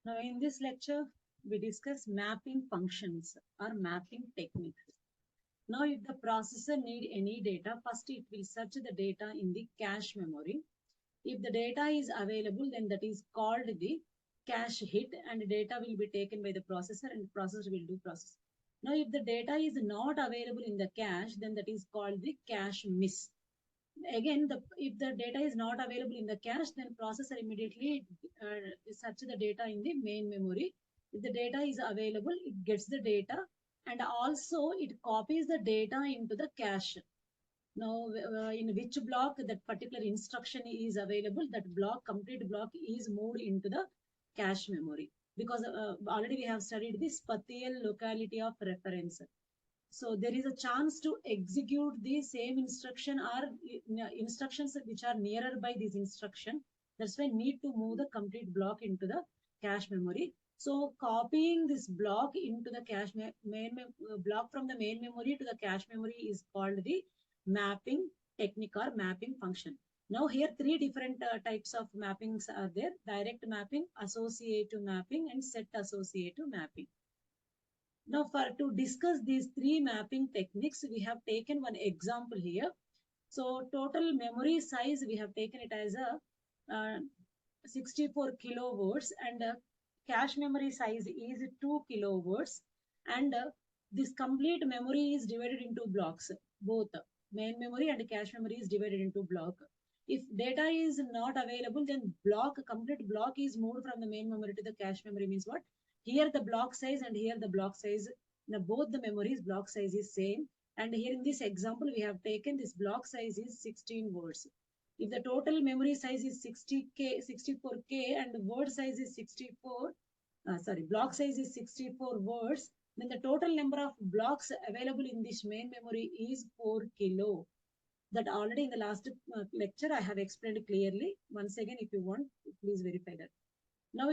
Now, in this lecture, we discuss mapping functions or mapping techniques. Now, if the processor need any data, first it will search the data in the cache memory. If the data is available, then that is called the cache hit, and data will be taken by the processor and processor will do process. Now, if the data is not available in the cache, then that is called the cache miss. Again, if the data is not available in the cache, then processor immediately search the data in the main memory. If the data is available, it gets the data and also it copies the data into the cache. Now, in which block that particular instruction is available, that block, complete block is moved into the cache memory. Because already we have studied this spatial locality of reference. So there is a chance to execute the same instruction or instructions which are nearer by this instruction. That's why need to move the complete block into the cache memory. So copying this block into the cache block from the main memory to the cache memory is called the mapping technique or mapping function. Now here three different types of mappings are there: direct mapping, associative mapping, and set associative mapping. Now, for to discuss these three mapping techniques, we have taken one example here. So, total memory size, we have taken it as a 64 kilowords, and cache memory size is 2 kilowords. And this complete memory is divided into blocks, both main memory and cache memory is divided into block. If data is not available, then complete block is moved from the main memory to the cache memory. Means what? Here the block size and here the block size, now both the memories block size is same. And here in this example, we have taken this block size is 16 words. If the total memory size is 60K, 64K, and the word size is 64, block size is 64 words, then the total number of blocks available in this main memory is 4 kilo. That already in the last lecture I have explained clearly. Once again, if you want, please verify that. Now,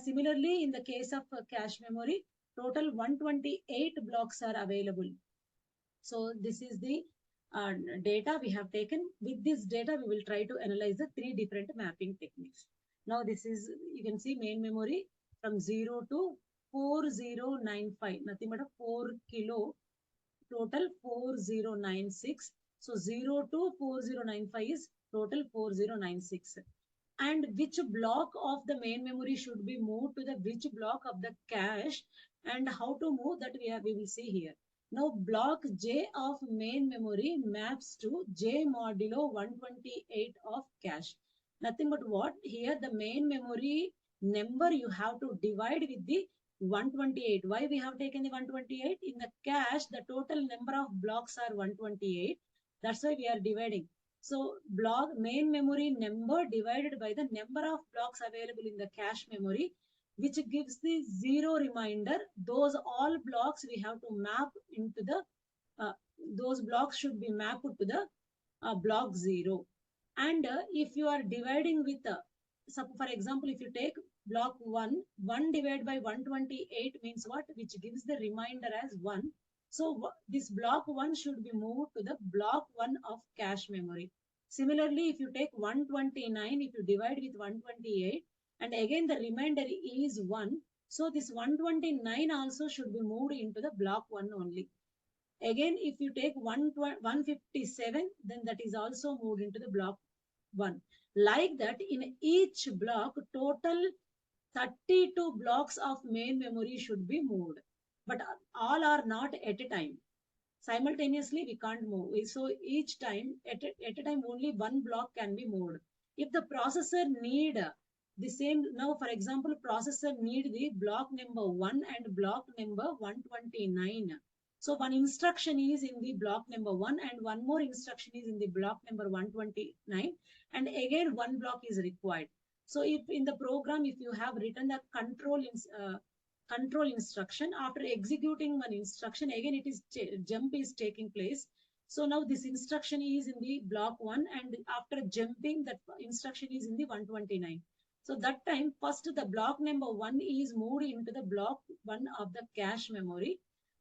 similarly, in the case of cache memory, total 128 blocks are available. So this is the data we have taken. With this data, we will try to analyze the three different mapping techniques. Now, this is, you can see main memory from 0 to 4095, nothing but a 4 kilo, total 4096. So 0 to 4095 is total 4096. And which block of the main memory should be moved to the which block of the cache, and how to move that we will see here. Now block J of main memory maps to J modulo 128 of cache. Nothing but what? Here the main memory number you have to divide with the 128. Why we have taken the 128? In the cache, the total number of blocks are 128. That's why we are dividing. So block main memory number divided by the number of blocks available in the cache memory, which gives the zero reminder. Those all blocks we have to map into the, those blocks should be mapped to the block 0. And if you are dividing with, so for example, if you take block 1, 1 divided by 128 means what? Which gives the reminder as 1. So this block 1 should be moved to the block 1 of cache memory. Similarly, if you take 129, if you divide with 128, and again the remainder is 1, so this 129 also should be moved into the block 1 only. Again, if you take 157, then that is also moved into the block 1. Like that, in each block, total 32 blocks of main memory should be moved. But all are not at a time. Simultaneously, we can't move. So each time, at a time, only one block can be moved. If the processor need the same, now for example, processor need the block number 1 and block number 129. So one instruction is in the block number 1 and one more instruction is in the block number 129, and again one block is required. So if in the program, if you have written the control instruction, after executing one instruction, again it is jump is taking place. So now this instruction is in the block 1, and after jumping, that instruction is in the 129. So that time, first the block number 1 is moved into the block 1 of the cache memory.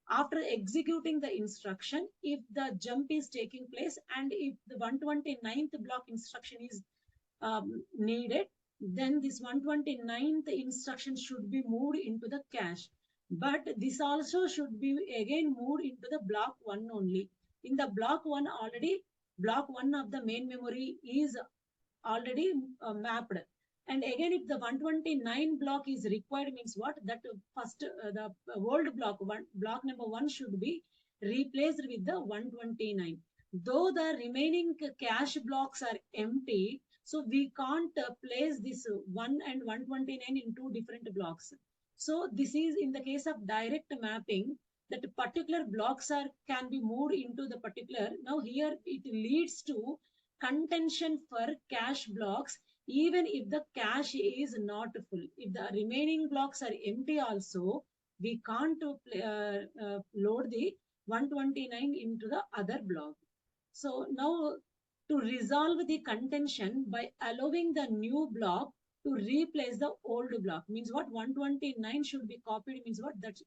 After executing the instruction, if the jump is taking place and if the 129th block instruction is needed, then this 129th instruction should be moved into the cache. But this also should be again moved into the block 1 only. In the block 1 already, block 1 of the main memory is already mapped. And again, if the 129 block is required, means what? That first, the old block, block number 1 should be replaced with the 129. Though the remaining cache blocks are empty, so we can't place this 1 and 129 in two different blocks. So this is in the case of direct mapping, that particular blocks are can be moved into the particular. Now here it leads to contention for cache blocks even if the cache is not full. If the remaining blocks are empty also, we can't load the 129 into the other block. So now to resolve the contention by allowing the new block to replace the old block, means what? 129 should be copied, means what? That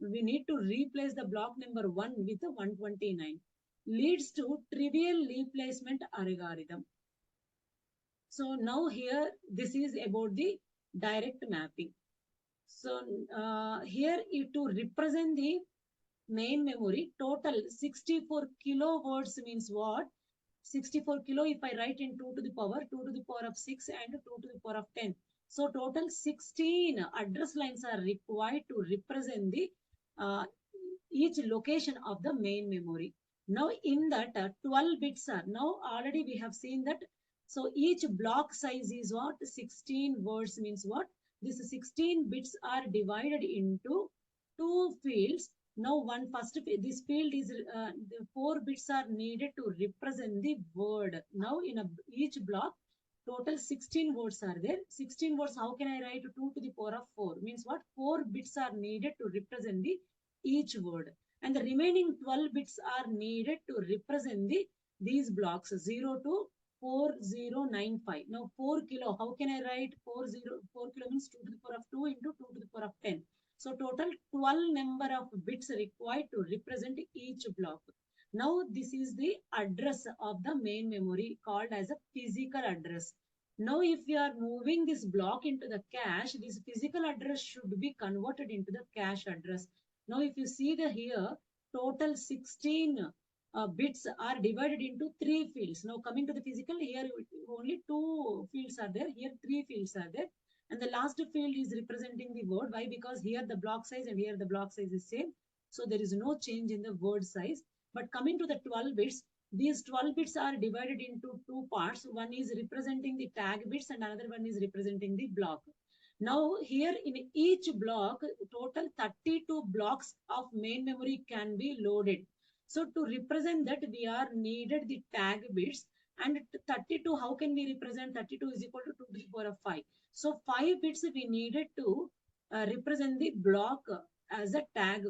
we need to replace the block number 1 with the 129, leads to trivial replacement algorithm. So now here, this is about the direct mapping. So here to represent the main memory, total 64 kilowords means what? 64 kilo if I write in 2 to the power, 2 to the power of 6 and 2 to the power of 10. So total 16 address lines are required to represent the each location of the main memory. Now in that 12 bits are, now already we have seen that. So each block size is what? 16 words means what? This 16 bits are divided into two fields. Now one first, this field is, the 4 bits are needed to represent the word. Now in each block, total 16 words are there. 16 words, how can I write? 2 to the power of 4 means what? 4 bits are needed to represent the each word. And the remaining 12 bits are needed to represent the these blocks 0 to 4095. Now 4 kilo, how can I write? 4 kilo means 2 to the power of 2 into 2 to the power of 10. So total 12 number of bits required to represent each block. Now this is the address of the main memory called as a physical address. Now if we are moving this block into the cache, this physical address should be converted into the cache address. Now if you see the here, total 16 bits are divided into 3 fields. Now coming to the physical, here only 2 fields are there, here 3 fields are there. And the last field is representing the word. Why? Because here the block size and here the block size is same. So there is no change in the word size. But coming to the 12 bits, these 12 bits are divided into two parts. One is representing the tag bits and another one is representing the block. Now here in each block, total 32 blocks of main memory can be loaded. So to represent that, we are needed the tag bits. And 32, how can we represent? 32 is equal to 2 to the power of 5. So 5 bits we needed to represent the block as a tag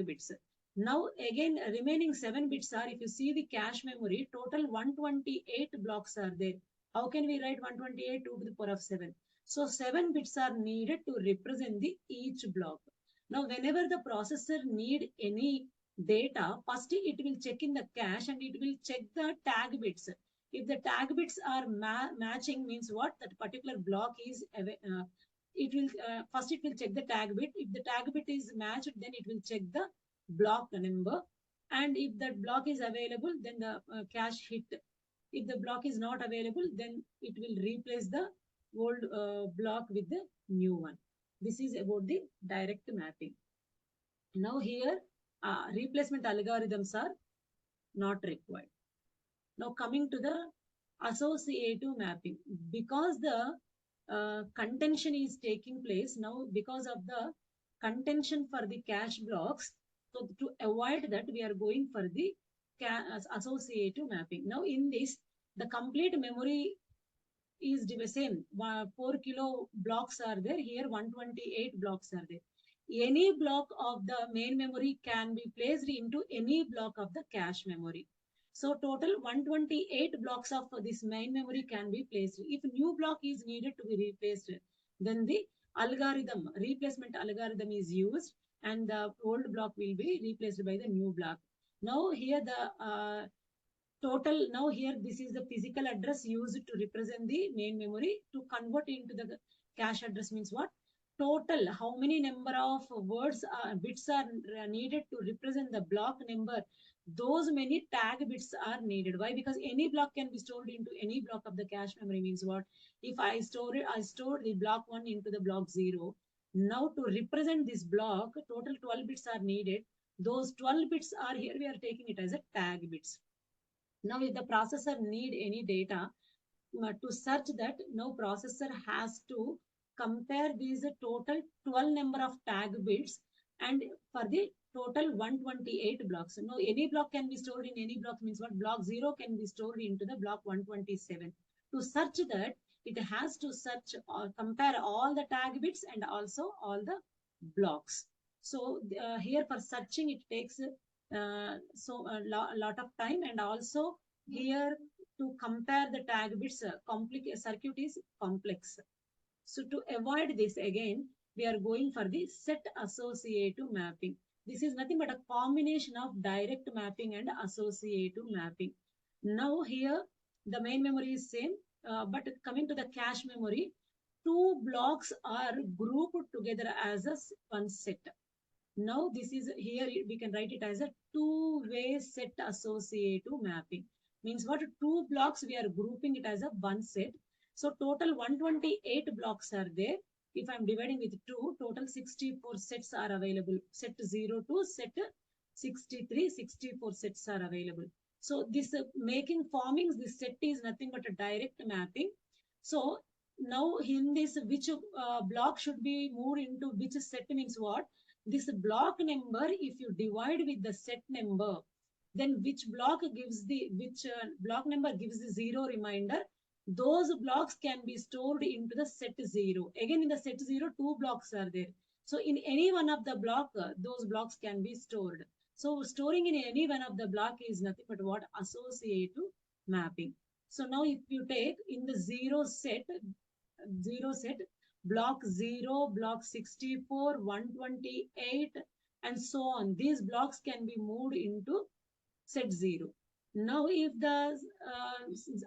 bits. Now again remaining 7 bits are, if you see the cache memory, total 128 blocks are there. How can we write 128? 2 to the power of 7. So 7 bits are needed to represent the each block. Now whenever the processor need any data, first it will check in the cache and it will check the tag bits. If the tag bits are matching, means what? That particular block is, it will first it will check the tag bit. If the tag bit is matched, then it will check the block number. And if that block is available, then the cache hit. If the block is not available, then it will replace the old block with the new one. This is about the direct mapping. Now here, replacement algorithms are not required. Now coming to the associative mapping, because the contention is taking place now, because of the contention for the cache blocks, so to avoid that, we are going for the associative mapping. Now in this, the complete memory is the same. 4 kilo blocks are there, here 128 blocks are there. Any block of the main memory can be placed into any block of the cache memory. So total 128 blocks of this main memory can be placed. If new block is needed to be replaced, then the algorithm, replacement algorithm is used and the old block will be replaced by the new block. Now here the total. Now here this is the physical address used to represent the main memory. To convert into the cache address means what? Total, how many number of words bits are needed to represent the block number, those many tag bits are needed. Why? Because any block can be stored into any block of the cache memory. Means what? If I store it, I store the block 1 into the block 0. Now to represent this block, total 12 bits are needed. Those 12 bits are here, we are taking it as a tag bits. Now if the processor need any data to search that, now processor has to compare these total 12 number of tag bits and for the total 128 blocks. Now any block can be stored in any block means what? Block 0 can be stored into the block 127. To search that, it has to search or compare all the tag bits and also all the blocks. So here for searching it takes lot of time, and also here to compare the tag bits, circuit is complex. So to avoid this again, we are going for the set associative mapping. This is nothing but a combination of direct mapping and associative mapping. Now here the main memory is same, but coming to the cache memory, two blocks are grouped together as a one set. Now this is here we can write it as a two-way set associative mapping. Means what? Two blocks we are grouping it as a one set. So total 128 blocks are there. If I'm dividing with 2, total 64 sets are available. Set 0 to set 63, 64 sets are available. So this forming this set is nothing but a direct mapping. So now in this, which block should be moved into which set means what? This block number, if you divide with the set number, then which block number gives the 0 reminder, those blocks can be stored into the set 0. Again, in the set 0, two blocks are there. So in any one of the block, those blocks can be stored. So storing in any one of the block is nothing but what? Associative mapping. So now if you take in the 0 set, block 0, block 64, 128, and so on. These blocks can be moved into set 0. Now, if the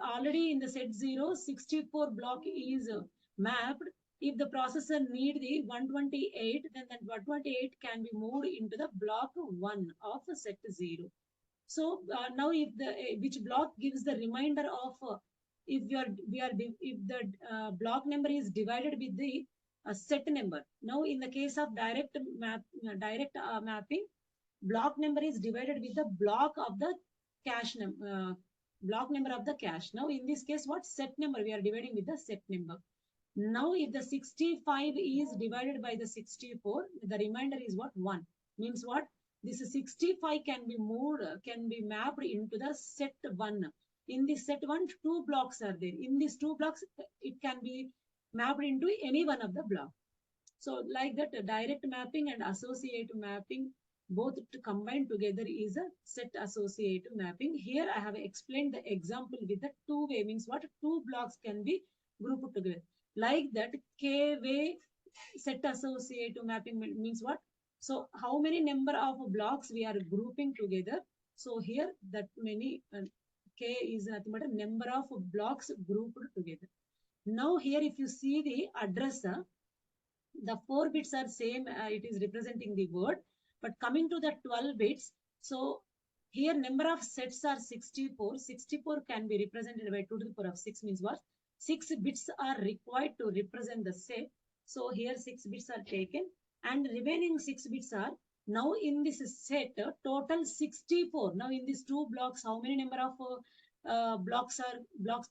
already in the set 0, 64 block is mapped, if the processor need the 128, then that 128 can be moved into the block 1 of set 0. So now if the which block gives the reminder of if the block number is divided with the set number. Now in the case of direct mapping, block number is divided with the block of the cache block number of the cache. Now in this case, what? Set number we are dividing with the set number. Now if the 65 is divided by the 64, the remainder is what? 1. Means what? This 65 can be moved, can be mapped into the set 1. In this set 1, two blocks are there. In these two blocks, it can be mapped into any one of the block. So like that, direct mapping and associative mapping, both combined together is a set associative mapping. Here I have explained the example with the two-way. Means what? Two blocks can be grouped together. Like that, K-way set associative mapping means what? So how many number of blocks we are grouping together? So here that many K is nothing but a number of blocks grouped together. Now here if you see the address, the 4 bits are same, it is representing the word, but coming to the 12 bits, so here number of sets are 64. 64 can be represented by 2 to the power of 6 means what? 6 bits are required to represent the set. So here 6 bits are taken and remaining 6 bits are now in this set total 64. Now in these two blocks, how many number of blocks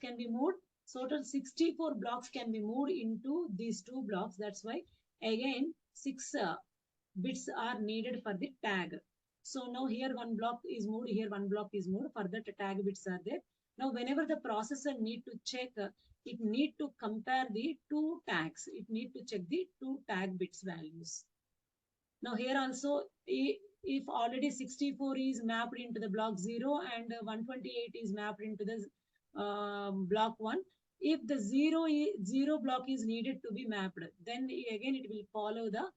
can be moved? So total 64 blocks can be moved into these two blocks. That's why again 6 bits are needed for the tag. So now here one block is moved, here one block is moved. For that tag bits are there. Now whenever the processor need to check, it need to compare the two tags. It need to check the two tag bits values. Now here also, if already 64 is mapped into the block 0 and 128 is mapped into the block 1, if the 0 block is needed to be mapped, then again it will follow the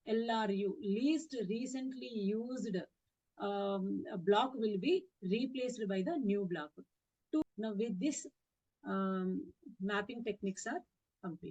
LRU, least recently used block will be replaced by the new block. Now with this, mapping techniques are complete.